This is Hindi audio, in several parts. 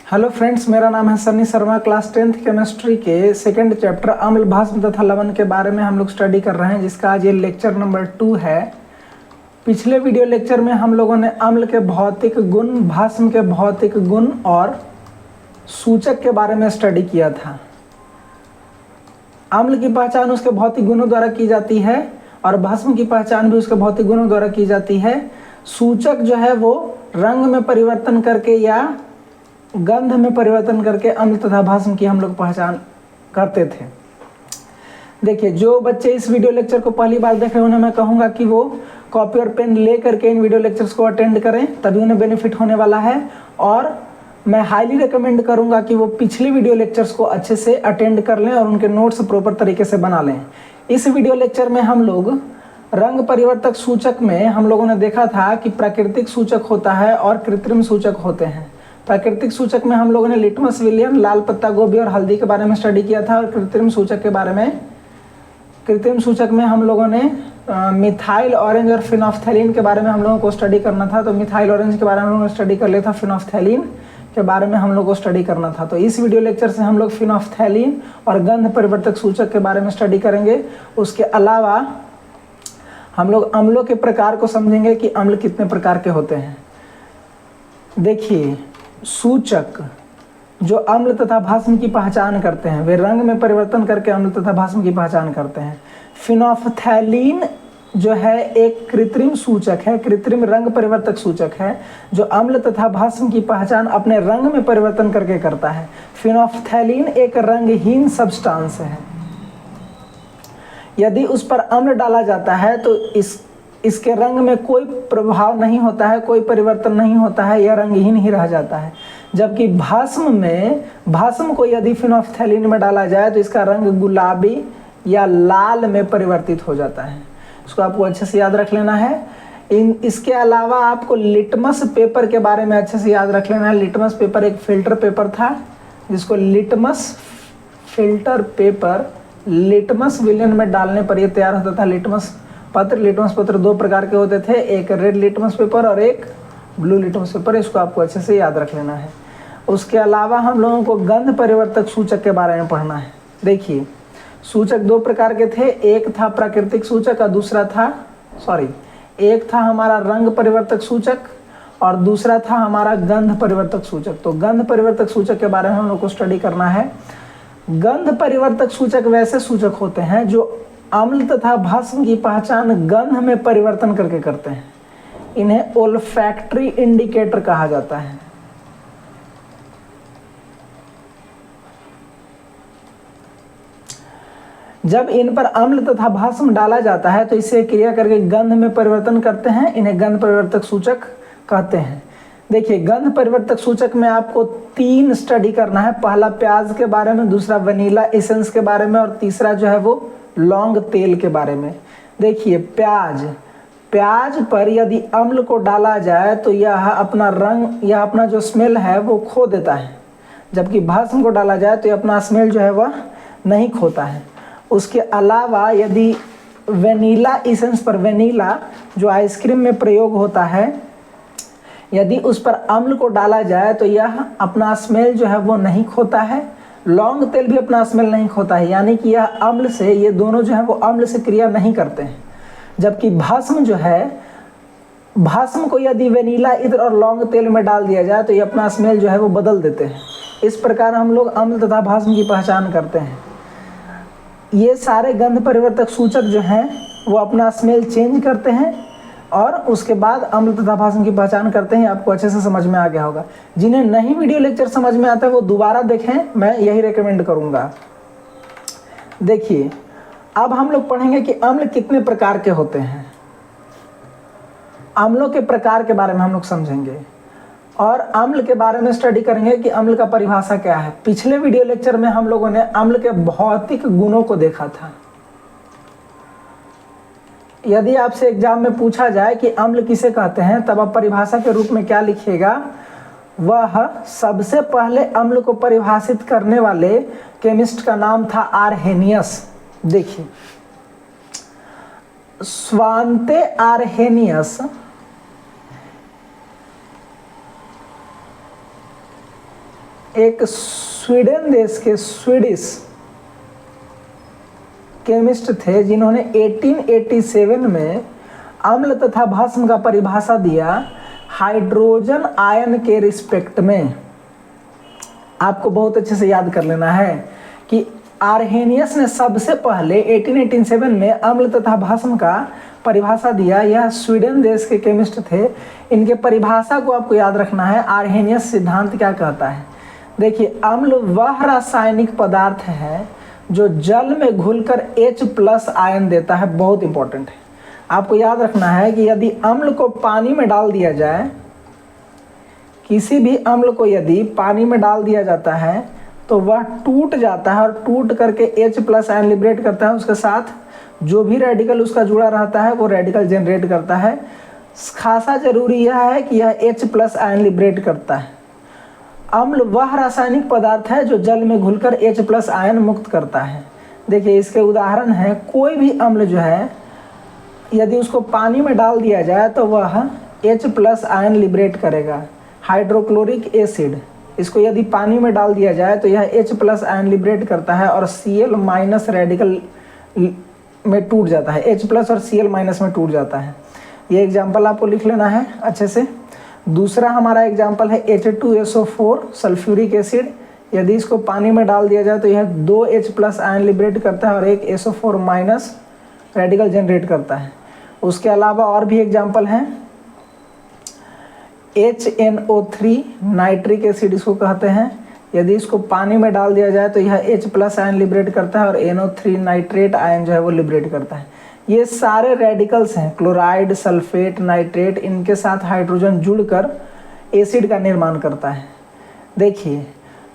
हेलो फ्रेंड्स, मेरा नाम है Sunny Sharma. Class 10th chemistry के सेकंड चैप्टर अम्ल भस्म तथा लवण के बारे में हम लोग स्टडी कर रहे हैं, जिसका आज ये लेक्चर नंबर 2 है। पिछले वीडियो लेक्चर में हम लोगों ने अम्ल के भौतिक गुण, भस्म के भौतिक गुण और सूचक के बारे में स्टडी किया था। अम्ल की पहचान उसके भौतिक गुणों द्वारा की जाती है और भस्म की पहचान भी उसके भौतिक गुणों द्वारा की जाती है। सूचक जो है वो रंग में परिवर्तन करके या गंध में परिवर्तन करके अम्ल तथा भस्म की हम लोग पहचान करते थे। देखिए, जो बच्चे इस वीडियो लेक्चर को पहली बार देख रहे हैं उन्हें मैं कहूँगा कि वो कॉपी और पेन ले करके इन वीडियो लेक्चर्स को अटेंड करें, तभी उन्हें बेनिफिट होने वाला है। और मैं हाईली रिकमेंड करूँगा कि वो पिछले वीडियो लेक्चर्स को अच्छे से अटेंड कर लें और उनके नोट्स प्रॉपर तरीके से बना लें। इस वीडियो लेक्चर में हम लोग रंग परिवर्तक सूचक में हम लोगों ने देखा था कि प्राकृतिक सूचक होता है और कृत्रिम सूचक होते हैं। प्राकृतिक सूचक में हम लोगों ने लिटमस विलियन, लाल पत्ता गोभी और हल्दी के बारे में स्टडी किया था। और कृत्रिम सूचक में हम लोगों ने मिथाइल ऑरेंज और फिनोफ्थैलीन के बारे में हम लोगों को स्टडी करना था। तो मिथाइल ऑरेंज के बारे में हम लोगों ने स्टडी कर लिया था, फिनोफ्थैलीन के बारे में हम लोग को स्टडी करना था। तो इस वीडियो लेक्चर से हम लोग फिनोफ्थैलीन और गंध परिवर्तक सूचक के बारे में स्टडी करेंगे। उसके अलावा हम लोग अम्लों के प्रकार को समझेंगे कि अम्ल कितने प्रकार के होते हैं। देखिए, सूचक जो अम्ल तथा भस्म की पहचान करते हैं वे रंग में परिवर्तन करके अम्ल तथा भस्म की पहचान करते हैं। फिनोफ्थैलीन जो है एक कृत्रिम सूचक है, कृत्रिम रंग परिवर्तक सूचक है, जो अम्ल तथा भस्म की पहचान अपने रंग में परिवर्तन करके करता है। फिनोफ्थैलीन एक रंगहीन सब्सटेंस है। यदि उस पर अम्ल डाला जाता है तो इसके रंग में कोई प्रभाव नहीं होता है, कोई परिवर्तन नहीं होता है, यह रंगहीन ही रह जाता है। जबकि भस्म को यदि फिनोफ्थैलीन में डाला जाए तो इसका रंग गुलाबी या लाल में परिवर्तित हो जाता है। इसको आपको अच्छे से याद रख लेना है। इसके अलावा आपको लिटमस पेपर के बारे में अच्छे से याद रख लेना है। लिटमस पेपर एक फिल्टर पेपर था, जिसको लिटमस विलियन में डालने पर यह तैयार होता था। लिटमस पत्र दो प्रकार के होते थे, एक रेड लिटमस पेपर और एक ब्लू लिटमस पेपर। इसको आपको अच्छे से याद रख लेना है। उसके अलावा हम लोगों को गंध परिवर्तक सूचक के बारे में पढ़ना है। देखिए, सूचक दो प्रकार के थे, एक था प्राकृतिक सूचक और एक था हमारा रंग परिवर्तक सूचक और दूसरा था हमारा गंध परिवर्तक सूचक। तो गंध परिवर्तक सूचक के बारे में हम लोग को स्टडी करना है। गंध परिवर्तक सूचक वैसे सूचक होते हैं जो अम्ल तथा भस्म की पहचान गंध में परिवर्तन करके करते हैं। इन्हें ओल्फैक्टरी इंडिकेटर कहा जाता है। जब इन पर अम्ल तथा भस्म डाला जाता है तो इसे क्रिया करके गंध में परिवर्तन करते हैं। इन्हें गंध परिवर्तक सूचक कहते हैं। देखिए, गंध परिवर्तक सूचक में आपको 3 स्टडी करना है। पहला प्याज के बारे में, दूसरा वनीला एसेंस के बारे में और तीसरा जो है वो लौंग तेल के बारे में। देखिए, प्याज पर यदि अम्ल को डाला जाए तो यह अपना रंग या अपना जो स्मेल है वो खो देता है, जबकि भस्म को डाला जाए तो यह अपना स्मेल जो है वह नहीं खोता है। उसके अलावा यदि वनीला एसेंस पर, वनीला जो आइसक्रीम में प्रयोग होता है, यदि उस पर अम्ल को डाला जाए तो यह अपना स्मेल जो है वो नहीं खोता है। लौंग तेल भी अपना स्मेल नहीं खोता है, यानी कि यह अम्ल से, ये दोनों जो है वो अम्ल से क्रिया नहीं करते हैं। जबकि भस्म जो है, भस्म को यदि वनीला इत्र और लौंग तेल में डाल दिया जाए तो ये अपना स्मेल जो है वो बदल देते हैं। इस प्रकार हम लोग अम्ल तथा भस्म की पहचान करते हैं। ये सारे गंध परिवर्तक सूचक जो हैं वो अपना स्मेल चेंज करते हैं और उसके बाद अम्ल तथा भस्म की पहचान करते हैं। आपको अच्छे से समझ में आ गया होगा। जिन्हें नहीं वीडियो लेक्चर समझ में आता है वो दोबारा देखें, मैं यही रेकमेंड करूंगा। देखिए, अब हम लोग पढ़ेंगे कि अम्ल कितने प्रकार के होते हैं। अम्लों के प्रकार के बारे में हम लोग समझेंगे और अम्ल के बारे में स्टडी करेंगे कि अम्ल का परिभाषा क्या है। पिछले वीडियो लेक्चर में हम लोगों ने अम्ल के भौतिक गुणों को देखा था। यदि आपसे एग्जाम में पूछा जाए कि अम्ल किसे कहते हैं, तब आप परिभाषा के रूप में क्या लिखिएगा? वह सबसे पहले अम्ल को परिभाषित करने वाले केमिस्ट का नाम था आरहेनियस। देखिए, स्वांते आरहेनियस एक स्वीडन देश के स्वीडिश केमिस्ट थे जिन्होंने 1887 में अम्ल तथा भस्म का परिभाषा दिया हाइड्रोजन आयन के रिस्पेक्ट में। आपको बहुत अच्छे से याद कर लेना है कि आर्हेनियस ने सबसे पहले 1887 में अम्ल तथा भस्म का परिभाषा दिया। यह स्वीडन देश के केमिस्ट थे। इनके परिभाषा को आपको याद रखना है। आर्हेनियस सिद्धांत क्या कहता है? देखिए, अम्ल वह रासायनिक पदार्थ है जो जल में घुलकर H+ आयन देता है। बहुत इंपॉर्टेंट है, आपको याद रखना है कि यदि अम्ल को पानी में डाल दिया जाए, किसी भी अम्ल को यदि पानी में डाल दिया जाता है तो वह टूट जाता है और टूट करके H+ आयन लिबरेट करता है। उसके साथ जो भी रेडिकल उसका जुड़ा रहता है वो रेडिकल जनरेट करता है। खासा जरूरी यह है कि यह H+ आयन लिबरेट करता है। अम्ल वह रासायनिक पदार्थ है जो जल में घुलकर H+ आयन मुक्त करता है। देखिए, इसके उदाहरण हैं, कोई भी अम्ल जो है यदि उसको पानी में डाल दिया जाए तो वह H+ आयन लिबरेट करेगा। हाइड्रोक्लोरिक एसिड, इसको यदि पानी में डाल दिया जाए तो यह H+ आयन लिबरेट करता है और Cl- रेडिकल में टूट जाता है। H+ और Cl- में टूट जाता है। ये एग्जाम्पल आपको लिख लेना है अच्छे से। दूसरा हमारा एग्जाम्पल है H2SO4 सल्फ्यूरिक एसिड। यदि इसको पानी में डाल दिया जाए तो यह 2 H+ आयन लिबरेट करता है और एक SO4- रेडिकल जनरेट करता है। उसके अलावा और भी एग्जाम्पल हैं, HNO3 नाइट्रिक एसिड इसको कहते हैं। यदि इसको पानी में डाल दिया जाए तो यह H+ आयन लिबरेट करता है और NO3 नाइट्रेट आयन जो है वो लिबरेट करता है। ये सारे रेडिकल्स हैं, क्लोराइड, सल्फेट, नाइट्रेट, इनके साथ हाइड्रोजन जुड़कर एसिड का निर्माण करता है। देखिए,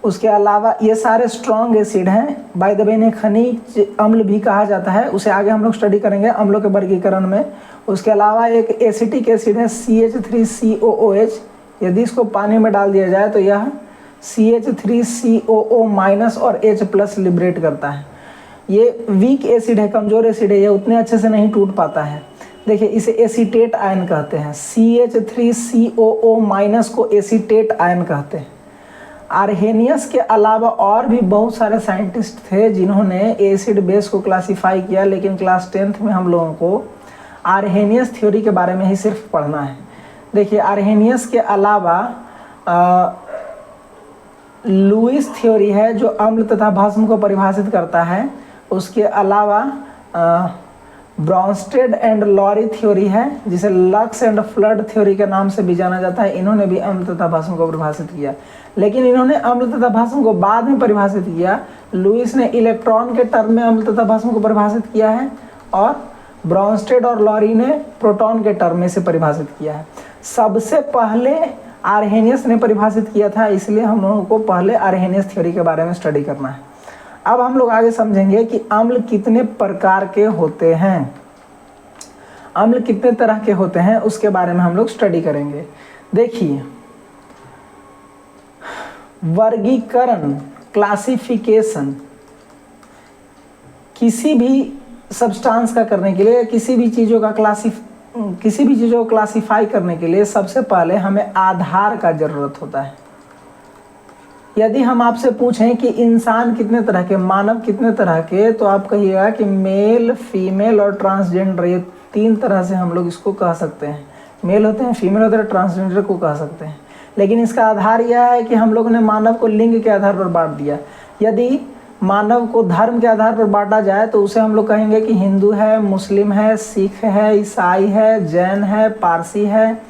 उसके अलावा ये सारे स्ट्रॉन्ग एसिड हैं। बाय द वे इन्हें खनिज अम्ल भी कहा जाता है, उसे आगे हम लोग स्टडी करेंगे अम्लों के वर्गीकरण में। उसके अलावा एक एसिटिक एसिड है CH3COOH। यदि इसको पानी में डाल दिया जाए तो यह CH3COO- और H+ लिबरेट करता है। ये वीक एसिड है, कमज़ोर एसिड है, ये उतने अच्छे से नहीं टूट पाता है। देखिए, इसे एसीटेट आयन कहते हैं। CH3COO- को एसीटेट आयन कहते हैं। आर्हेनियस के अलावा और भी बहुत सारे साइंटिस्ट थे जिन्होंने एसिड बेस को क्लासीफाई किया, लेकिन क्लास 10th में हम लोगों को आर्हेनियस थ्योरी के बारे में ही सिर्फ पढ़ना है। देखिए, आर्हेनियस के अलावा लुईस थ्योरी है जो अम्ल तथा भस्म को परिभाषित करता है। उसके अलावा ब्रॉन्स्टेड एंड लॉरी थ्योरी है जिसे लक्स एंड फ्लड थ्योरी के नाम से भी जाना जाता है। इन्होंने भी अम्ल तथा भस्म को परिभाषित किया, लेकिन इन्होंने अम्ल तथा भस्म को बाद में परिभाषित किया। लुईस ने इलेक्ट्रॉन के टर्म में अम्ल तथा भस्म को परिभाषित किया है और ब्रॉन्स्टेड और लॉरी ने प्रोटॉन के टर्म में से परिभाषित किया है। सबसे पहले आर्हेनियस ने परिभाषित किया था, इसलिए हम लोगों को पहले आर्हेनियस थ्योरी के बारे में स्टडी करना है। अब हम लोग आगे समझेंगे कि अम्ल कितने प्रकार के होते हैं, अम्ल कितने तरह के होते हैं, उसके बारे में हम लोग स्टडी करेंगे। देखिए, वर्गीकरण, क्लासिफिकेशन किसी भी सब्सटेंस का करने के लिए, किसी भी चीज़ों को क्लासीफाई करने के लिए सबसे पहले हमें आधार का ज़रूरत होता है। यदि हम आपसे पूछें कि इंसान कितने तरह के, मानव कितने तरह के, तो आप कहिएगा कि मेल, फीमेल और ट्रांसजेंडर, ये 3 तरह से हम लोग इसको कह सकते हैं। मेल होते हैं, फीमेल होते हैं, ट्रांसजेंडर को कह सकते हैं। लेकिन इसका आधार यह है कि हम लोगों ने मानव को लिंग के आधार पर बांट दिया। यदि मानव को धर्म के आधार पर बांटा जाए तो उसे हम लोग कहेंगे कि हिंदू है, मुस्लिम है, सिख है, ईसाई है, जैन है, पारसी है,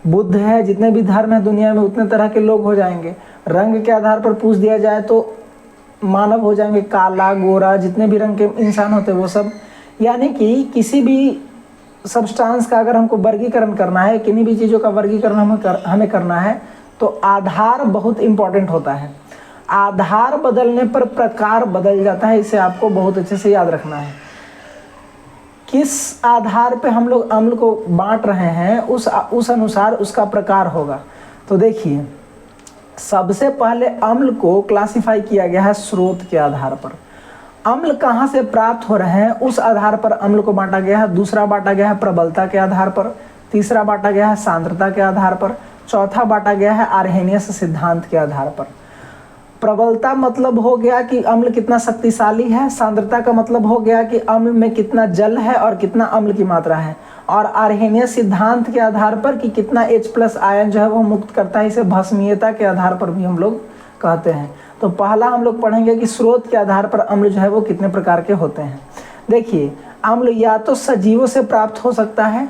बुद्ध है। जितने भी धर्म है दुनिया में उतने तरह के लोग हो जाएंगे। रंग के आधार पर पूछ दिया जाए तो मानव हो जाएंगे काला, गोरा, जितने भी रंग के इंसान होते हैं वो सब। यानी कि किसी भी सब्सटेंस का अगर हमको वर्गीकरण करना है, किन्हीं भी चीज़ों का वर्गीकरण हमें करना है तो आधार बहुत इम्पॉर्टेंट होता है। आधार बदलने पर प्रकार बदल जाता है, इसे आपको बहुत अच्छे से याद रखना है। किस आधार पे हम लोग अम्ल को बांट रहे हैं उस अनुसार उसका प्रकार होगा। तो देखिए, सबसे पहले अम्ल को क्लासिफाई किया गया है स्रोत के आधार पर। अम्ल कहाँ से प्राप्त हो रहे हैं उस आधार पर अम्ल को बांटा गया है। दूसरा बांटा गया है प्रबलता के आधार पर, तीसरा बांटा गया है सांद्रता के आधार पर, चौथा बांटा गया है आर्हेनियस सिद्धांत के आधार पर। प्रबलता मतलब हो गया कि अम्ल कितना शक्तिशाली है, सांद्रता का मतलब हो गया कि अम्ल में कितना जल है और कितना अम्ल की मात्रा है, और आर्हेनियस सिद्धांत के आधार पर कि कितना H+ आयन जो है वो मुक्त करता है, इसे भस्मीयता के आधार पर भी हम लोग कहते हैं। तो पहला हम लोग पढ़ेंगे कि स्रोत के आधार पर अम्ल जो है वो कितने प्रकार के होते हैं। देखिए, अम्ल या तो सजीवों से प्राप्त हो सकता है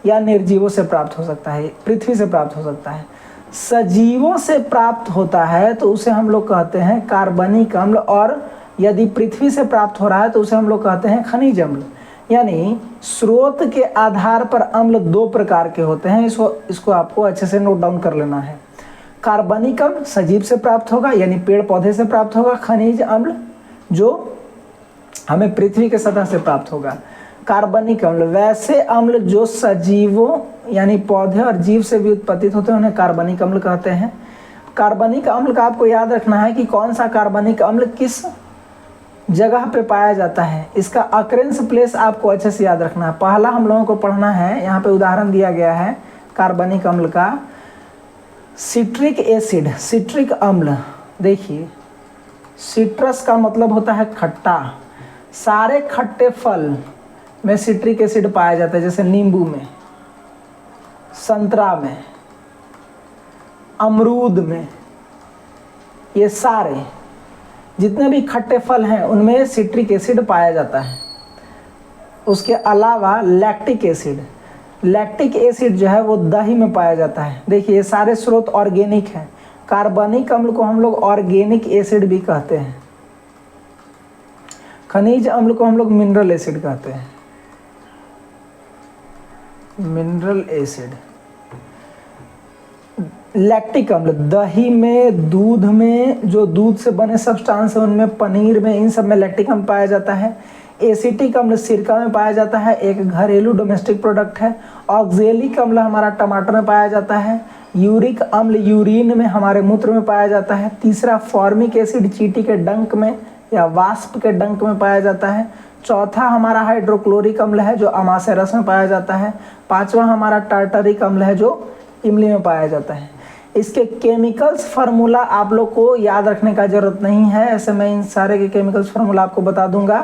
या निर्जीवों से प्राप्त हो सकता है, पृथ्वी से प्राप्त हो सकता है। सजीवों से प्राप्त होता है तो उसे हम लोग कहते हैं कार्बनिक अम्ल, और यदि पृथ्वी से प्राप्त हो रहा है तो उसे हम लोग कहते हैं खनिज अम्ल। यानी स्रोत के आधार पर अम्ल दो प्रकार के होते हैं, इसको आपको अच्छे से नोट डाउन कर लेना है। कार्बनिक अम्ल सजीव से प्राप्त होगा, यानी पेड़ पौधे से प्राप्त होगा। खनिज अम्ल जो हमें पृथ्वी के सतह से प्राप्त होगा। कार्बनिक अम्ल वैसे अम्ल जो सजीवों यानी पौधे और जीव से भी उत्पत्तित होते हैं, उन्हें कार्बनिक अम्ल कहते हैं। कार्बनिक अम्ल का आपको याद रखना है कि कौन सा कार्बनिक अम्ल किस जगह पे पाया जाता है, इसका अकरेंस प्लेस आपको अच्छे से याद रखना है। पहला हम लोगों को पढ़ना है, यहाँ पे उदाहरण दिया गया है कार्बनिक अम्ल का, सिट्रिक एसिड, सिट्रिक अम्ल। देखिए, सिट्रस का मतलब होता है खट्टा, सारे खट्टे फल में सिट्रिक एसिड पाया जाता है, जैसे नींबू में, संतरा में, अमरूद में, ये सारे जितने भी खट्टे फल हैं उनमें सिट्रिक एसिड पाया जाता है। उसके अलावा लैक्टिक एसिड, लैक्टिक एसिड जो है वो दही में पाया जाता है। देखिए, ये सारे स्रोत ऑर्गेनिक हैं। कार्बनिक अम्ल को हम लोग ऑर्गेनिक एसिड भी कहते हैं। खनिज अम्ल को हम लोग मिनरल एसिड कहते हैं, मिनरल एसिड। लैक्टिक अम्ल दही में, दूध में, जो दूध से बने सब्सटेंस है उनमें, पनीर में, इन सब में लैक्टिक अम्ल पाया जाता है। एसिटिक अम्ल सिरका में पाया जाता है, एक घरेलू डोमेस्टिक प्रोडक्ट है। ऑक्जेलिक अम्ल हमारा टमाटर में पाया जाता है। यूरिक अम्ल यूरिन में, हमारे मूत्र में पाया जाता है। तीसरा फॉर्मिक एसिड चींटी के डंक में या वाष्प के डंक में पाया जाता है। चौथा हमारा हाइड्रोक्लोरिक अम्ल है जो अमाशय रस में पाया जाता है। पांचवा हमारा टार्टरिक अम्ल है जो इमली में पाया जाता है। इसके केमिकल्स फार्मूला आप लोग को याद रखने का जरूरत नहीं है, ऐसे मैं इन सारे के केमिकल्स फार्मूला आपको बता दूंगा,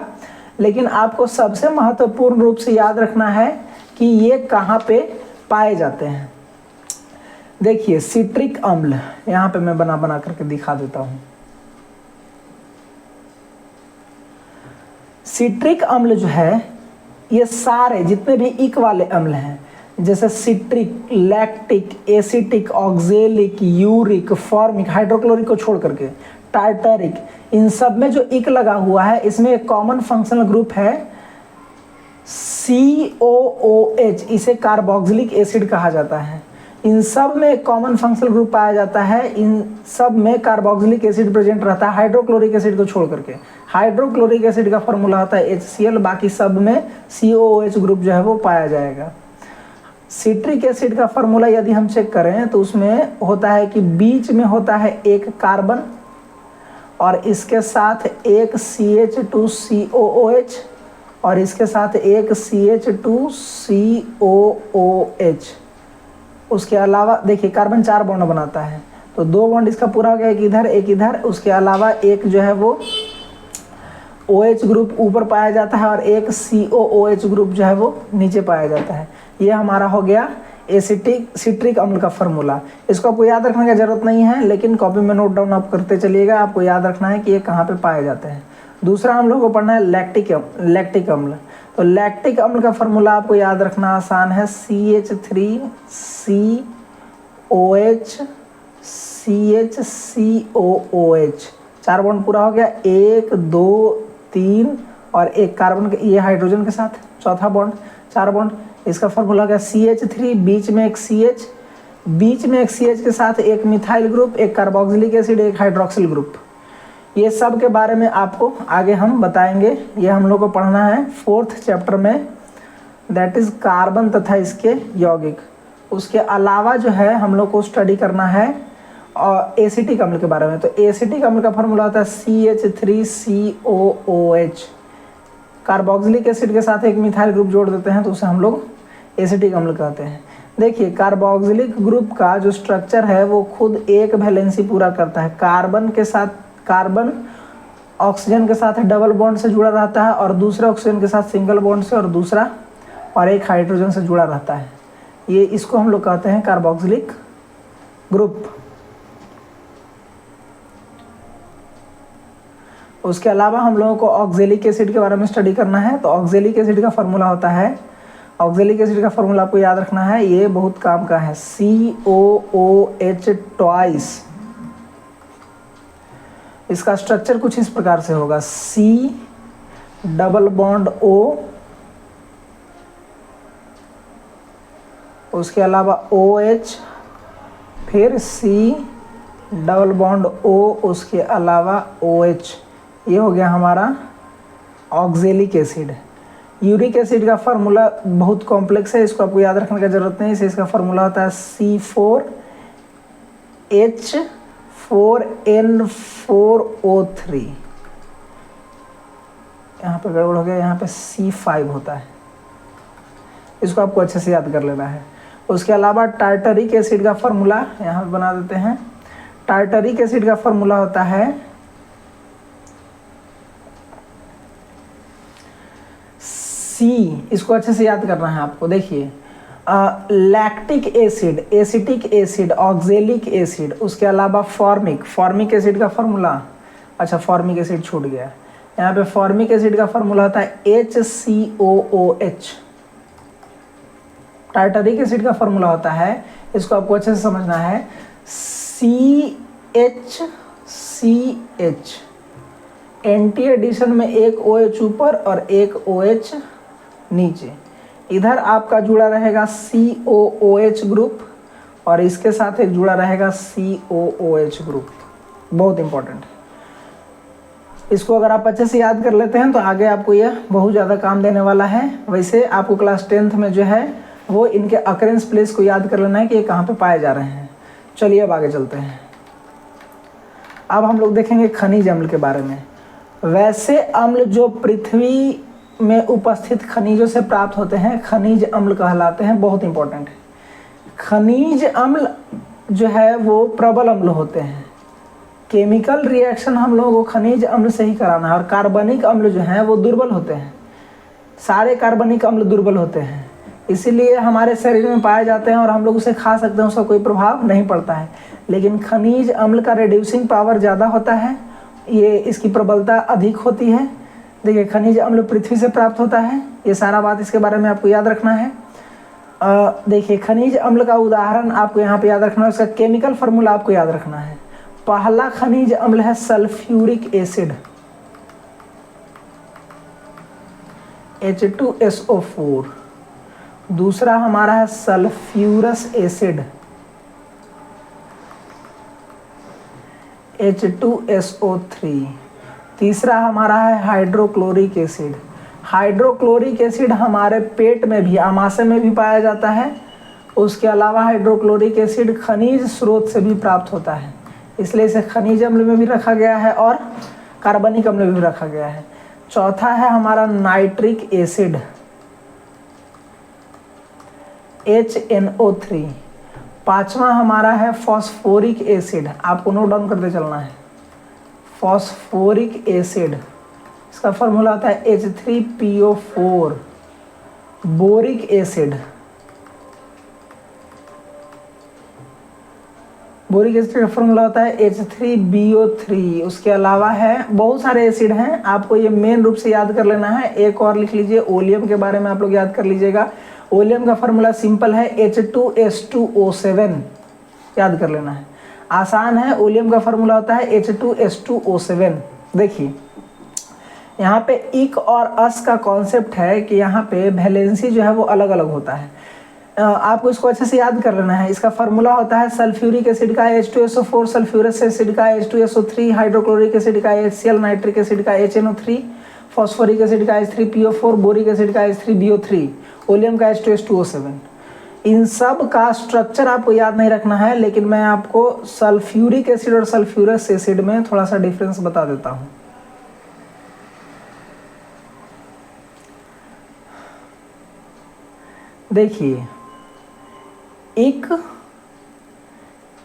लेकिन आपको सबसे महत्वपूर्ण रूप से याद रखना है कि ये कहाँ पे पाए जाते हैं। देखिए, सिट्रिक अम्ल यहाँ पे मैं बना करके दिखा देता हूँ। सिट्रिक अम्ल जो है, ये सारे जितने भी इक वाले अम्ल हैं, जैसे citric, lactic, acetic, oxalic, uric, formic, hydrochloric को छोड़ करके, टार्टरिक, इन सब में जो इक लगा हुआ है, इसमें एक कॉमन फंक्शनल ग्रुप है COOH, इसे कार्बोक्सिलिक एसिड कहा जाता है। इन सब में एक कॉमन फंक्शनल ग्रुप पाया जाता है, इन सब में कार्बोक्सिलिक एसिड प्रेजेंट रहता है, हाइड्रोक्लोरिक एसिड को छोड़ करके। हाइड्रोक्लोरिक एसिड का फॉर्मूला होता है HCl, बाकी सब में COOH ग्रुप जो है वो पाया जाएगा। सिट्रिक एसिड का फॉर्मूला यदि हम चेक करें तो उसमें होता है कि बीच में होता है एक कार्बन और इसके साथ एक CH2COOH और इसके साथ एक CH2COOH। उसके अलावा देखिए, कार्बन 4 बॉन्ड बनाता है, तो 2 बॉन्ड इसका पूरा हो गया, एक इधर एक इधर। उसके अलावा एक जो है वो OH ग्रुप ऊपर पाया जाता है और एक COOH ग्रुप जो है वो नीचे पाया जाता है। ये हमारा हो गया सिट्रिक अम्ल का फॉर्मूला। इसको आपको याद रखने की जरूरत नहीं है, लेकिन कॉपी में नोट डाउन आप करते चलिएगा, आपको याद रखना है कि ये कहाँ पे पाए जाते हैं। दूसरा हम लोग को पढ़ना है लैक्टिक अम्ल। तो लैक्टिक अम्ल का फॉर्मूला आपको याद रखना आसान है, CH3COH CHCOOH। 4 बॉन्ड पूरा हो गया, 1 2 3 और एक कार्बन, ये हाइड्रोजन के साथ चौथा बॉन्ड, 4 बॉन्ड। इसका फॉर्मूला क्या, CH3, बीच में एक CH, बीच में एक CH के साथ एक मिथाइल ग्रुप, एक कार्बोक्सिलिक एसिड, एक हाइड्रोक्सिल ग्रुप। ये सब के बारे में आपको आगे हम बताएंगे। ये हम लोग को पढ़ना है 4th चैप्टर में, दैट इज कार्बन तथा इसके यौगिक। उसके अलावा जो है हम लोग को स्टडी करना है और एसिटिक अम्ल के बारे में। तो एसिटिक अम्ल का फॉर्मूला होता है CH3COOH। कार्बोक्सिलिक एसिड के साथ एक मिथाइल ग्रुप जोड़ देते हैं तो उसे हम लोग एसिटिक अम्ल कहते हैं। देखिए, कार्बोक्सिलिक ग्रुप का जो स्ट्रक्चर है वो खुद एक वैलेंसी पूरा करता है। कार्बन के साथ कार्बन ऑक्सीजन के साथ डबल बॉन्ड से जुड़ा रहता है और दूसरा ऑक्सीजन के साथ सिंगल बॉन्ड से, और दूसरा और एक हाइड्रोजन से जुड़ा रहता है। ये इसको हम लोग कहते हैं कार्बोक्सिलिक ग्रुप। उसके अलावा हम लोगों को ऑक्जेलिक एसिड के बारे में स्टडी करना है। तो ऑक्जेलिक एसिड का फॉर्मूला होता है, ऑक्जेलिक एसिड का फॉर्मूला आपको याद रखना है, ये बहुत काम का है, COOH ट्वाइस। इसका स्ट्रक्चर कुछ इस प्रकार से होगा, C डबल बॉन्ड O, उसके अलावा OH, फिर C डबल बॉन्ड O, उसके अलावा OH। ये हो गया हमारा ऑक्जेलिक एसिड। यूरिक एसिड का फार्मूला बहुत कॉम्प्लेक्स है, इसको आपको याद रखने की जरूरत नहीं है। इसे इसका फार्मूला होता है C4H4N4O3। यहाँ पे गड़बड़ हो गया, यहाँ पे C5 होता है, इसको आपको अच्छे से याद कर लेना है। उसके अलावा टार्टरिक एसिड का फार्मूला यहाँ पे बना देते हैं। टार्टरिक एसिड का फार्मूला होता है C, इसको अच्छे से याद करना है आपको। देखिए lactic acid, acetic acid, oxalic acid, उसके अलावा फॉर्मिक एसिड का फार्मूला, अच्छा फॉर्मिक एसिड छूट गया, यहाँ पे फॉर्मिक एसिड का फार्मूला होता है HCOOH। टार्टरिक एसिड का फार्मूला होता है, इसको आपको अच्छे से समझना है, CHCH। एंटी एडिशन में एक OH ऊपर और एक OH नीचे। इधर आपका जुड़ा रहेगा COOH ग्रुप और इसके साथ एक जुड़ा रहेगा COOH ग्रुप। बहुत इंपॉर्टेंट है, इसको अगर आप अच्छे से याद कर लेते हैं तो आगे आपको यह बहुत ज़्यादा काम देने वाला है। वैसे आपको क्लास 10th में जो है वो इनके अकरेंस प्लेस को याद कर लेना है कि ये कहाँ पे पाए जा रहे हैं। चलिए अब आगे चलते हैं। अब हम लोग देखेंगे खनिज अम्ल के बारे में। वैसे अम्ल जो पृथ्वी में उपस्थित खनिजों से प्राप्त होते हैं खनिज अम्ल कहलाते हैं। बहुत इंपॉर्टेंट है। खनिज अम्ल जो है वो प्रबल अम्ल होते हैं। केमिकल रिएक्शन हम लोगों को खनिज अम्ल से ही कराना है। और कार्बनिक अम्ल जो हैं वो दुर्बल होते हैं। सारे कार्बनिक अम्ल दुर्बल होते हैं, इसीलिए हमारे शरीर में पाए जाते हैं और हम लोग उसे खा सकते हैं, उसका कोई प्रभाव नहीं पड़ता है। लेकिन खनिज अम्ल का रिड्यूसिंग पावर ज़्यादा होता है, ये इसकी प्रबलता अधिक होती है। देखिए खनिज अम्ल पृथ्वी से प्राप्त होता है, ये सारा बात इसके बारे में आपको याद रखना है। देखिए खनिज अम्ल का उदाहरण आपको यहाँ पे याद रखना है, उसका केमिकल फार्मूला आपको याद रखना है। पहला खनिज अम्ल है सल्फ्यूरिक एसिड, H2SO4। दूसरा हमारा है सल्फ्यूरस एसिड, H2SO3। तीसरा हमारा है हाइड्रोक्लोरिक एसिड। हाइड्रोक्लोरिक एसिड हमारे पेट में भी, आमाशय में भी पाया जाता है। उसके अलावा हाइड्रोक्लोरिक एसिड खनिज स्रोत से भी प्राप्त होता है, इसलिए इसे खनिज अम्ल में भी रखा गया है और कार्बनिक अम्ल में भी रखा गया है। चौथा है हमारा नाइट्रिक एसिड, HNO3। पांचवा हमारा है फॉस्फोरिक एसिड, आपको नोट डाउन करते चलना है। फॉस्फोरिक एसिड, इसका फॉर्मूला होता है H3PO4। Boric acid, boric acid का फॉर्मूला होता है H3BO3। उसके अलावा है बहुत सारे एसिड हैं, आपको ये मेन रूप से याद कर लेना है। एक और लिख लीजिए, ओलियम के बारे में आप लोग याद कर लीजिएगा। ओलियम का फॉर्मूला सिंपल है H2S2O7, याद कर लेना है, आसान है। ओलियम का फॉर्मूला होता है H2S2O7। देखिए यहाँ पे इक और अस का कॉन्सेप्ट है कि यहाँ पे वैलेंसी जो है वो अलग अलग होता है, आपको इसको अच्छे से याद कर लेना है। इसका फार्मूला होता है सल्फ्यूरिक एसिड का H2SO4, सल्फ्यूरस एसिड का H2SO3, हाइड्रोक्लोरिक एसिड का HCl, नाइट्रिक एसिड का HNO3, फॉस्फोरिक एसिड का H3PO4, बोरिक एसिड का H3BO3, ओलियम का H2S2O7। इन सब का स्ट्रक्चर आपको याद नहीं रखना है, लेकिन मैं आपको सल्फ्यूरिक एसिड और सल्फ्यूरस एसिड में थोड़ा सा डिफरेंस बता देता हूँ। देखिए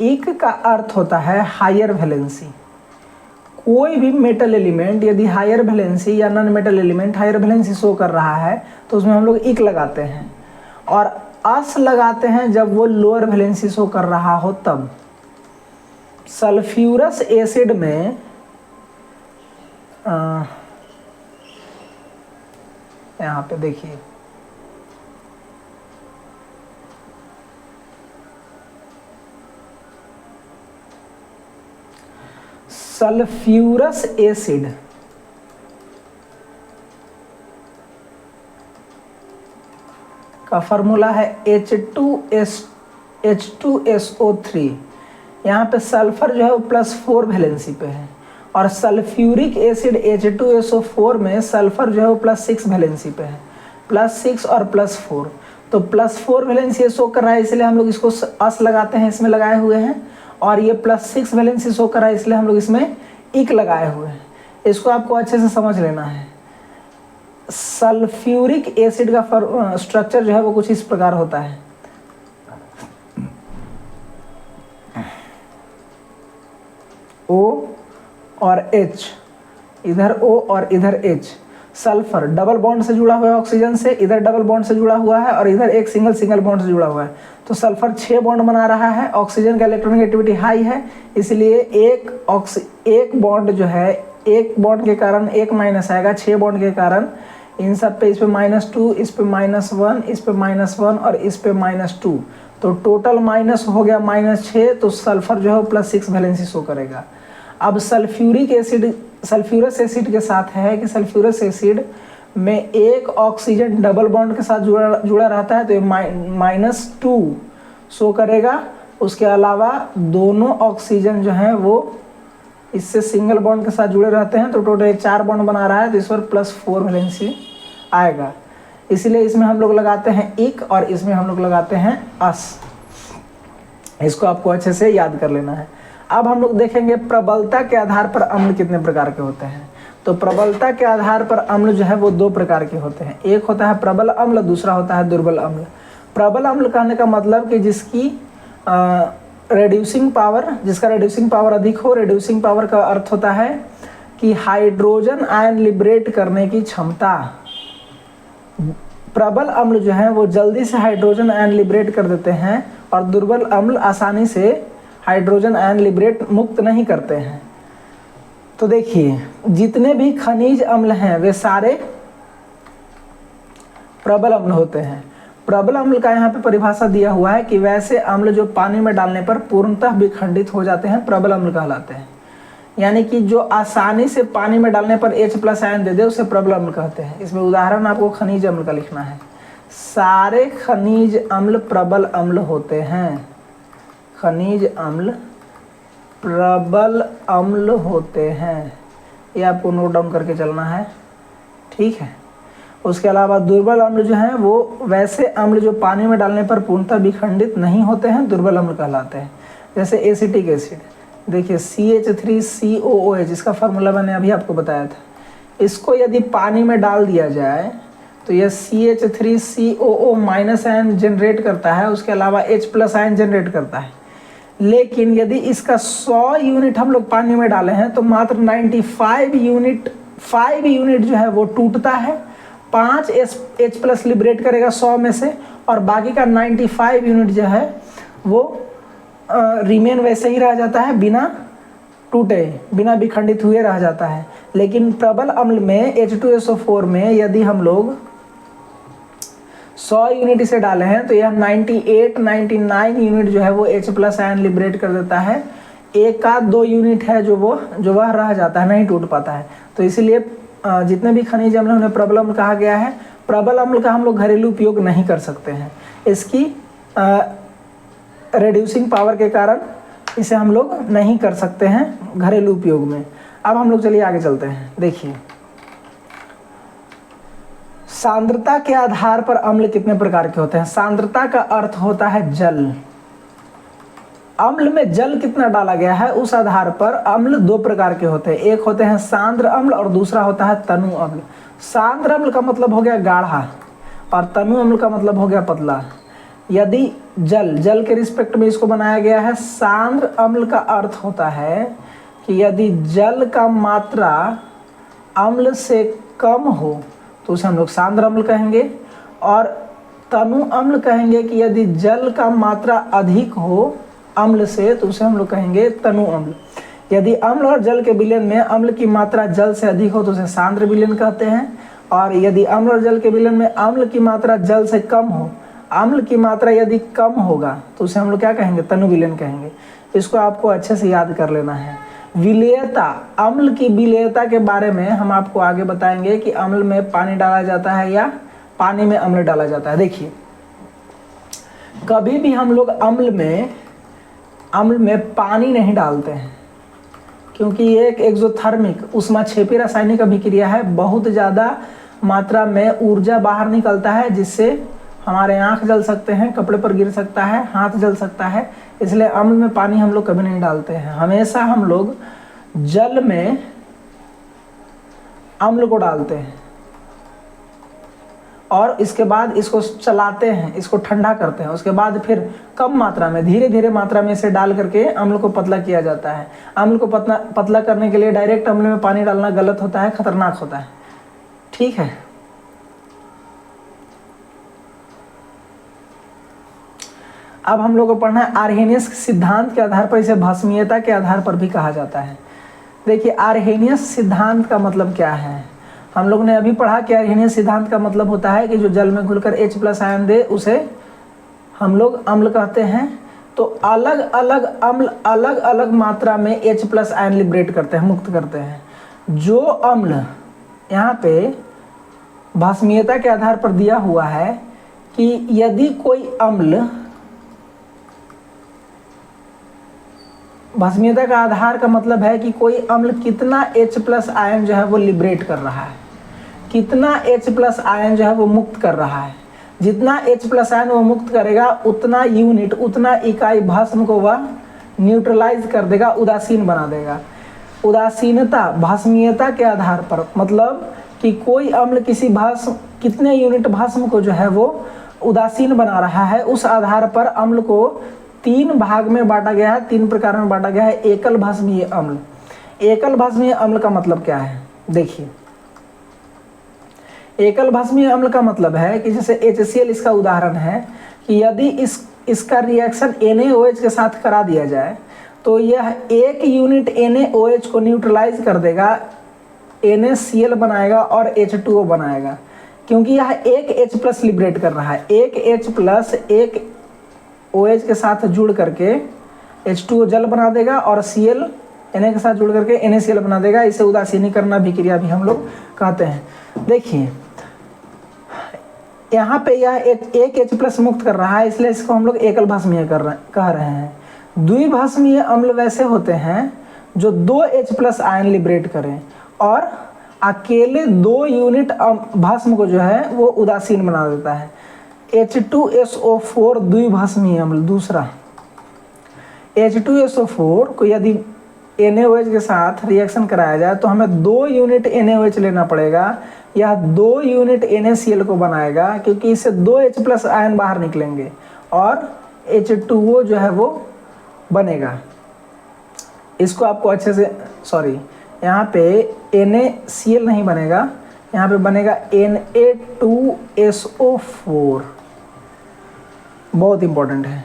इक का अर्थ होता है हायर वैलेंसी। कोई भी मेटल एलिमेंट यदि हायर वैलेंसी या non metal element higher valency show कर रहा है तो उसमें हम लोग इक लगाते हैं, और अस लगाते हैं जब वो लोअर वैलेंसी शो कर रहा हो तब। सल्फ्यूरस एसिड में यहाँ पे देखिए, सल्फ्यूरस एसिड का फॉर्मूला है H2SO3। यहाँ पे सल्फर जो है वो +4 वैलेंसी पे है, और सल्फ्यूरिक एसिड H2SO4 में सल्फर जो है वो +6 वैलेंसी पे है, +6 और +4। तो +4 वैलेंसी शो कर रहा है इसलिए हम लोग इसको अस लगाते हैं, इसमें लगाए हुए हैं, और ये +6 वैलेंसी शो कर रहा है इसलिए हम लोग इसमें इक लगाए हुए हैं। इसको आपको अच्छे से समझ लेना है। सल्फ्यूरिक एसिड का स्ट्रक्चर जो है वो कुछ इस प्रकार होता है। O और H, इधर O और इधर H। सल्फर डबल बॉन्ड से जुड़ा हुआ है ऑक्सीजन से, इधर डबल बॉन्ड से जुड़ा हुआ है, और इधर एक सिंगल बॉन्ड से जुड़ा हुआ है। तो सल्फर 6 बॉन्ड बना रहा है, ऑक्सीजन का इलेक्ट्रॉनिक हाई है, इसलिए एक बॉन्ड जो है, एक बॉन्ड के कारण एक माइनस आएगा, 6 बॉन्ड के कारण इन सब पे, इस पे -2, इस पे -1, इस पे -1 और इस पे -2, तो टोटल माइनस हो गया -6। तो सल्फर जो है वो +6 वैलेंसी शो करेगा। अब सल्फ्यूरस एसिड के साथ है कि सल्फ्यूरस एसिड में एक ऑक्सीजन डबल बॉन्ड के साथ जुड़ा रहता है, तो ये -2 शो करेगा। उसके अलावा दोनों ऑक्सीजन जो हैं वो इससे सिंगल बॉन्ड के साथ जुड़े रहते हैं, तो टोटल 4 बॉन्ड बना रहा है, तो इस पर +4 वैलेंसी आएगा। इसलिए इसमें हम लोग लगाते हैं इक, और इसमें हम लोग लगाते हैं अस। इसको आपको अच्छे से याद कर लेना है। अब हम लोग देखेंगे प्रबलता के आधार पर अम्ल कितने प्रकार के होते हैं। तो प्रबलता के आधार पर अम्ल जो है वो 2 प्रकार के होते हैं। एक होता है प्रबल अम्ल, दूसरा होता है दुर्बल अम्ल। प्रबल अम्ल कहने का मतलब कि जिसकी जिसका रेड्यूसिंग पावर अधिक हो। रेड्यूसिंग पावर का अर्थ होता है कि हाइड्रोजन आयन लिबरेट करने की क्षमता। प्रबल अम्ल जो है वो जल्दी से हाइड्रोजन आयन लिबरेट कर देते हैं, और दुर्बल अम्ल आसानी से हाइड्रोजन आयन लिबरेट मुक्त नहीं करते हैं। तो देखिए, जितने भी खनिज अम्ल हैं वे सारे प्रबल अम्ल होते हैं। प्रबल अम्ल का यहाँ पे परिभाषा दिया हुआ है कि वैसे अम्ल जो पानी में डालने पर पूर्णतः विखंडित हो जाते हैं, प्रबल अम्ल कहलाते हैं। यानी कि जो आसानी से पानी में डालने पर H+ आयन दे दे उसे प्रबल अम्ल कहते हैं। इसमें उदाहरण आपको खनिज अम्ल का लिखना है। सारे खनिज अम्ल प्रबल अम्ल होते हैं। खनिज अम्ल प्रबल अम्ल होते हैं, ये आपको नोट डाउन करके चलना है, ठीक है। उसके अलावा दुर्बल अम्ल जो हैं वो वैसे अम्ल जो पानी में डालने पर पूर्णतः विखंडित नहीं होते हैं, दुर्बल अम्ल कहलाते हैं। जैसे एसिटिक एसिड, देखिए CH3COOH, इसका फार्मूला मैंने अभी आपको बताया था। इसको यदि पानी में डाल दिया जाए तो यह CH3COO- आयन जनरेट करता है, उसके अलावा H+ आयन जनरेट करता है। लेकिन यदि इसका 100 यूनिट हम लोग पानी में डाले हैं तो मात्र 5 यूनिट जो है वो टूटता है, 5 H+ लिबरेट करेगा 100 में से, और बाकी का 95 यूनिट जो है वो रिमेन वैसे ही रह जाता है, बिना टूटे, बिना विखंडित हुए रह जाता है। लेकिन प्रबल अम्ल में H2SO4 में यदि हम लोग 100 यूनिट इसे डाले हैं तो यह 99 यूनिट जो है वो H+ आयन लिबरेट कर देता है। 1-2 यूनिट है जो वह रह जाता है, नहीं टूट पाता है। तो इसीलिए जितने भी खनिज अम्ल उन्हें प्रबल अम्ल कहा गया है। प्रबल अम्ल का हम लोग घरेलू उपयोग नहीं कर सकते हैं, इसकी रेड्यूसिंग पावर के कारण इसे हम लोग नहीं कर सकते हैं घरेलू उपयोग में। अब हम लोग चलिए आगे चलते हैं। देखिए, सांद्रता के आधार पर अम्ल कितने प्रकार के होते हैं। सांद्रता का अर्थ होता है जल। अम्ल में जल कितना डाला गया है उस आधार पर अम्ल 2 प्रकार के होते हैं। एक होते हैं सांद्र अम्ल और दूसरा होता है तनु अम्ल। सांद्र अम्ल का मतलब हो गया गाढ़ा, और तनु अम्ल का मतलब हो गया पतला। यदि जल के रिस्पेक्ट में इसको बनाया गया है। सांद्र अम्ल का अर्थ होता है कि यदि जल का मात्रा अम्ल से कम हो तो उसे हम लोग सांद्र अम्ल कहेंगे, और तनु अम्ल कहेंगे कि यदि जल का मात्रा अधिक हो अम्ल से तो उसे हम लोग कहेंगे तनु अम्ल। यदि अम्ल और जल के विलयन में अम्ल की मात्रा जल से अधिक हो तो उसे सांद्र विलयन कहते हैं, और यदि अम्ल और जल के विलयन में अम्ल की मात्रा जल से कम हो, अम्ल की मात्रा यदि कम होगा तो उसे हम लोग क्या कहेंगे, तनु विलयन कहेंगे। इसको आपको अच्छे से याद कर लेना है। विलेयता, अम्ल की विलेयता के बारे में हम आपको आगे बताएंगे कि अम्ल में पानी डाला जाता है या पानी में अम्ल डाला जाता है। देखिए, कभी भी हम लोग अम्ल में पानी नहीं डालते हैं, क्योंकि ये एक एक्सोथर्मिक ऊष्माक्षेपी रासायनिक अभिक्रिया है। बहुत ज़्यादा मात्रा में ऊर्जा बाहर निकलता है, जिससे हमारे आँख जल सकते हैं, कपड़े पर गिर सकता है, हाथ जल सकता है। इसलिए अम्ल में पानी हम लोग कभी नहीं डालते हैं। हमेशा हम लोग जल में अम्ल को डालते हैं और इसके बाद इसको चलाते हैं, इसको ठंडा करते हैं। उसके बाद फिर कम मात्रा में, धीरे धीरे मात्रा में इसे डाल करके अम्ल को पतला किया जाता है। अम्ल को पतला करने के लिए डायरेक्ट अम्ल में पानी डालना गलत होता है, खतरनाक होता है। ठीक है, अब हम लोग को पढ़ना है आर्हेनियस सिद्धांत के आधार पर, इसे भस्मीयता के आधार पर भी कहा जाता है। देखिए, आर्हेनियस सिद्धांत का मतलब क्या है? हम लोग ने अभी पढ़ा कि आर्हेनियस सिद्धांत का मतलब होता है कि जो जल में घुलकर H+ आयन दे उसे हम लोग अम्ल कहते हैं। तो अलग अलग अम्ल अलग अलग मात्रा में H+ आयन लिबरेट करते हैं, मुक्त करते हैं। जो अम्ल यहाँ पे भस्मीयता के आधार पर दिया हुआ है कि यदि कोई अम्ल, भस्मीयता का आधार का मतलब है कि कोई अम्ल कितना H+ आयन जो है वो लिबरेट कर रहा है, कितना H+ आयन जो है वो मुक्त कर रहा है। जितना H+ आयन वो मुक्त करेगा उतना यूनिट, उतना इकाई भस्म को वह न्यूट्रलाइज कर देगा, उदासीन बना देगा। उदासीनता भस्मीयता के आधार पर मतलब कि कोई अम्ल किसी भस्म, कितने यूनिट भस्म को जो है वो उदासीन बना रहा है, उस आधार पर अम्ल को 3 भाग में बांटा गया है, 3 प्रकार में बांटा गया है। एकल भस्मीय अम्ल। एकल भस्मीय अम्ल का मतलब क्या है? देखिए, एकल भस्मीय अम्ल का मतलब है कि जैसे HCl इसका उदाहरण है कि यदि इसका रिएक्शन NaOH के साथ करा दिया जाए तो यह 1 यूनिट NaOH को न्यूट्रलाइज कर देगा, NaCl बनाएगा और H2O बनाएगा, क्योंकि यह एक H+ लिबरेट कर रहा है। एक H+ एक OH के साथ जुड़ करके H2O जल बना देगा और Cl Na के साथ जुड़ करके NaCl बना देगा। इसे उदासीनीकरण अभिक्रिया भी हम लोग कहते हैं। देखिए, यहाँ पे यह एक H+ मुक्त कर रहा है, इसलिए इसको हम लोग एकल भस्मीय कह रहे हैं। द्विभस्मीय अम्ल वैसे होते हैं जो 2 H+ आयन लिबरेट करें और अकेले 2 यूनिट भस्म को जो है वो उदासीन बना देता है। H2SO4 द्विभस्मीय अम्ल। दूसरा, H2SO4 को यदि NaOH के साथ रिएक्शन कराया जाए तो हमें 2 यूनिट NaOH लेना पड़ेगा। यह 2 यूनिट NaCl को बनाएगा, क्योंकि इससे 2 H+ आयन बाहर निकलेंगे और H2O जो है वो बनेगा। इसको आपको अच्छे से, सॉरी, यहाँ पे NaCl नहीं बनेगा, यहाँ पे बनेगा Na2SO4। बहुत इंपॉर्टेंट है।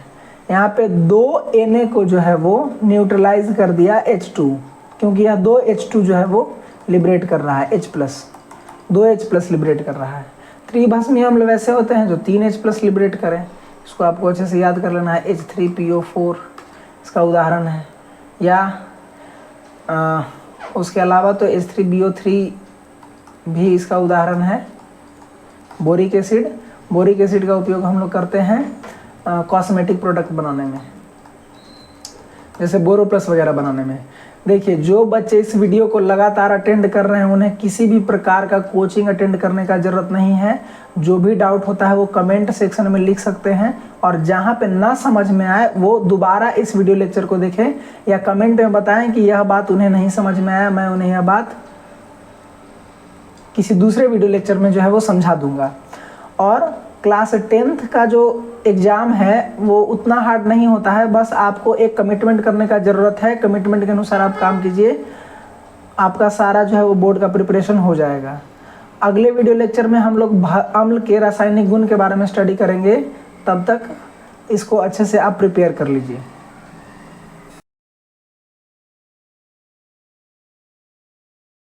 यहाँ पे 2 Na को जो है वो न्यूट्रलाइज कर दिया H2, क्योंकि यह 2 H2 जो है वो लिबरेट कर रहा है, H+, 2 H+ लिबरेट कर रहा है। त्रिभस्मीय अम्ल वैसे होते हैं जो 3 H+ लिबरेट करें। इसको आपको अच्छे से याद कर लेना है। H3PO4 इसका उदाहरण है, या उसके अलावा तो H3BO3 भी इसका उदाहरण है। बोरिक एसिड, बोरिक एसिड का उपयोग हम लोग करते हैं कॉस्मेटिक प्रोडक्ट बनाने में, जैसे बोरोप्लस वगैरह बनाने में। देखिए, जो बच्चे इस वीडियो को लगातार अटेंड कर रहे हैं उन्हें किसी भी प्रकार का कोचिंग अटेंड करने का ज़रूरत नहीं है। जो भी डाउट होता है वो कमेंट सेक्शन में लिख सकते हैं, और जहाँ पे ना समझ में आए वो दोबारा इस वीडियो लेक्चर को देखें या कमेंट में बताएं कि यह बात उन्हें नहीं समझ में आया, मैं उन्हें यह बात किसी दूसरे वीडियो लेक्चर में जो है वो समझा दूंगा। और क्लास 10th का जो एग्ज़ाम है वो उतना हार्ड नहीं होता है, बस आपको एक कमिटमेंट करने का ज़रूरत है। कमिटमेंट के अनुसार आप काम कीजिए, आपका सारा जो है वो बोर्ड का प्रिपरेशन हो जाएगा। अगले वीडियो लेक्चर में हम लोग अम्ल के रासायनिक गुण के बारे में स्टडी करेंगे, तब तक इसको अच्छे से आप प्रिपेयर कर लीजिए।